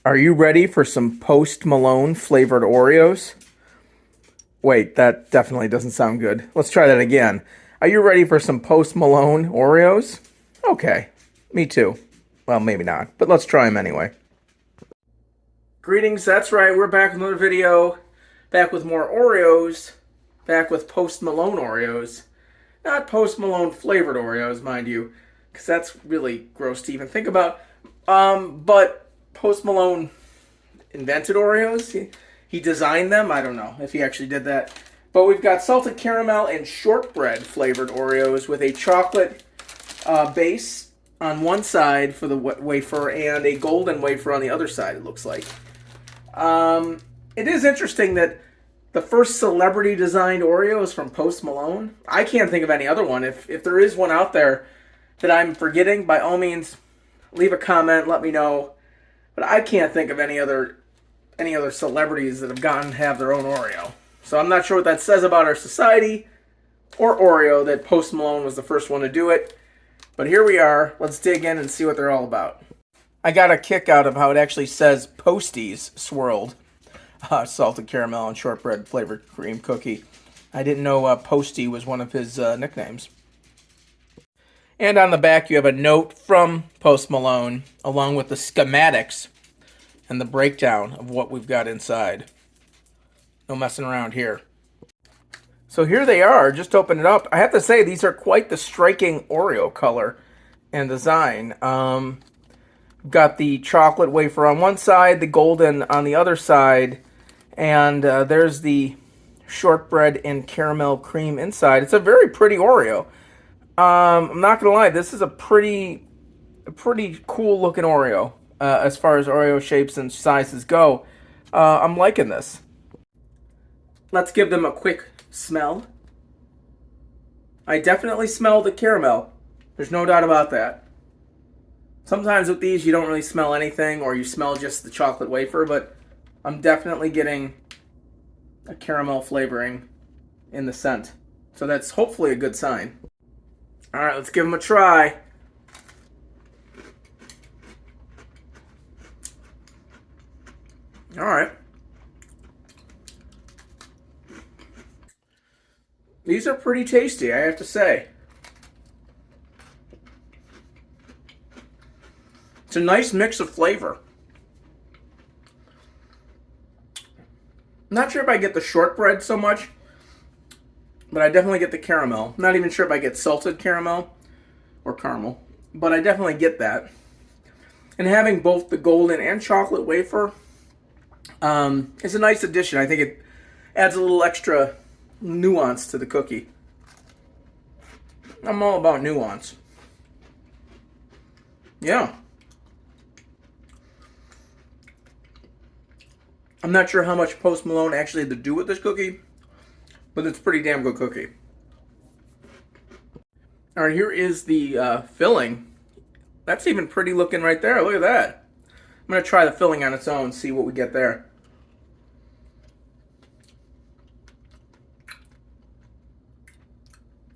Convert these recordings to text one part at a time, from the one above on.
Are you ready for some Post Malone flavored Oreos? Wait, that definitely doesn't sound good. Let's try that again. Are you ready for some Post Malone Oreos? Okay, me too. Well, maybe not, but let's try them anyway. Greetings, that's right, we're back with another video. Back with more Oreos. Back with Post Malone Oreos. Not Post Malone flavored Oreos, mind you, because that's really gross to even think about. But Post Malone invented Oreos. He designed them. I don't know if he actually did that. But we've got salted caramel and shortbread flavored Oreos with a chocolate base on one side for the wafer and a golden wafer on the other side, it looks like. It is interesting that the first celebrity designed Oreo is from Post Malone. I can't think of any other one. If there is one out there that I'm forgetting, by all means, leave a comment, let me know. But I can't think of any other celebrities that have their own Oreo. So I'm not sure what that says about our society or Oreo that Post Malone was the first one to do it. But here we are. Let's dig in and see what they're all about. I got a kick out of how it actually says Posties Swirled. Salted caramel and shortbread flavored cream cookie. I didn't know Posty was one of his nicknames. And on the back you have a note from Post Malone along with the schematics and the breakdown of what we've got inside. No messing around here. So here they are. Just open it up. I have to say these are quite the striking Oreo color and design. Got the chocolate wafer on one side, the golden on the other side, and there's the shortbread and caramel cream inside. It's a very pretty Oreo. I'm not gonna lie, this is a pretty cool looking Oreo as far as Oreo shapes and sizes go. I'm liking this. Let's give them a quick smell. I definitely smell the caramel. There's no doubt about that. Sometimes with these you don't really smell anything, or you smell just the chocolate wafer, but I'm definitely getting a caramel flavoring in the scent. So that's hopefully a good sign. Alright, let's give them a try. Alright. These are pretty tasty, I have to say. It's a nice mix of flavor. Not sure if I get the shortbread so much, but I definitely get the caramel. Not even sure if I get salted caramel or caramel, but I definitely get that. And having both the golden and chocolate wafer is a nice addition. I think it adds a little extra nuance to the cookie. I'm all about nuance. Yeah. I'm not sure how much Post Malone actually had to do with this cookie, but it's a pretty damn good cookie. Alright, here is the filling. That's even pretty looking right there. Look at that. I'm going to try the filling on its own, see what we get there.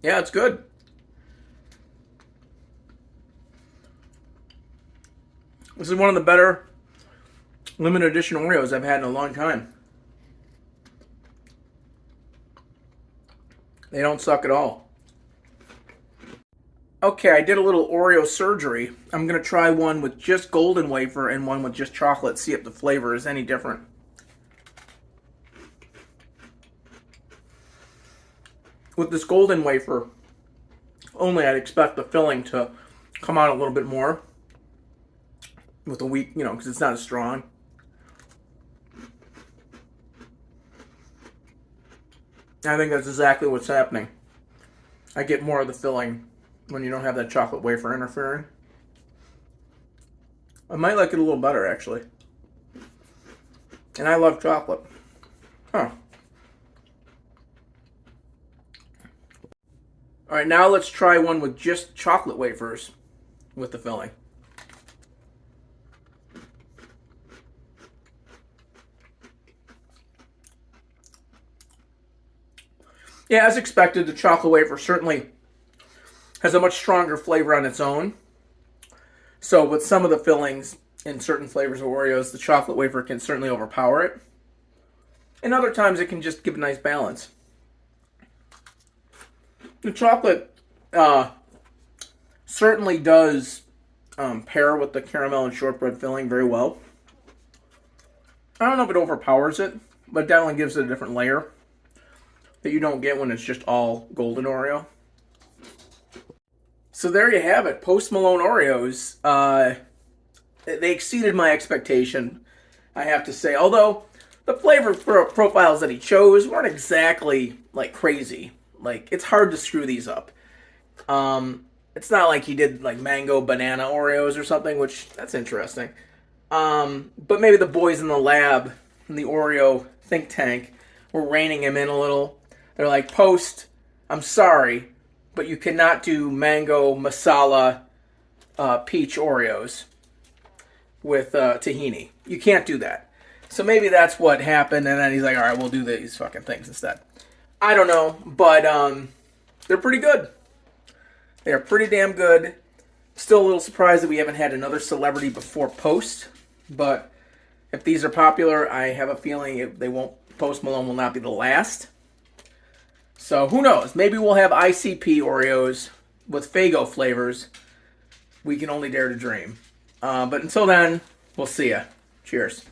Yeah, it's good. This is one of the better limited edition Oreos I've had in a long time. They don't suck at all. Okay, I did a little Oreo surgery. I'm going to try one with just golden wafer and one with just chocolate, see if the flavor is any different. With this golden wafer, only I'd expect the filling to come out a little bit more. With the wheat, because it's not as strong. I think that's exactly what's happening. I get more of the filling when you don't have that chocolate wafer interfering. I might like it a little better, actually. And I love chocolate. Huh. Alright, now let's try one with just chocolate wafers with the filling. Yeah, as expected, the chocolate wafer certainly has a much stronger flavor on its own. So with some of the fillings, in certain flavors of Oreos, the chocolate wafer can certainly overpower it. And other times it can just give a nice balance. The chocolate certainly does pair with the caramel and shortbread filling very well. I don't know if it overpowers it, but it definitely gives it a different layer that you don't get when it's just all golden Oreo. So there you have it, Post Malone Oreos. They exceeded my expectation, I have to say. Although the flavor profiles that he chose weren't exactly like crazy. Like, it's hard to screw these up. It's not like he did like mango banana Oreos or something, which that's interesting. But maybe the boys in the lab in the Oreo think tank were reining him in a little. They're like, Post, I'm sorry, but you cannot do mango masala peach Oreos with tahini. You can't do that. So maybe that's what happened, and then he's like, all right, we'll do these fucking things instead. I don't know, but they're pretty good. They're pretty damn good. Still a little surprised that we haven't had another celebrity before Post, but if these are popular, I have a feeling Post Malone will not be the last. So who knows? Maybe we'll have ICP Oreos with Faygo flavors. We can only dare to dream. But until then, we'll see ya. Cheers.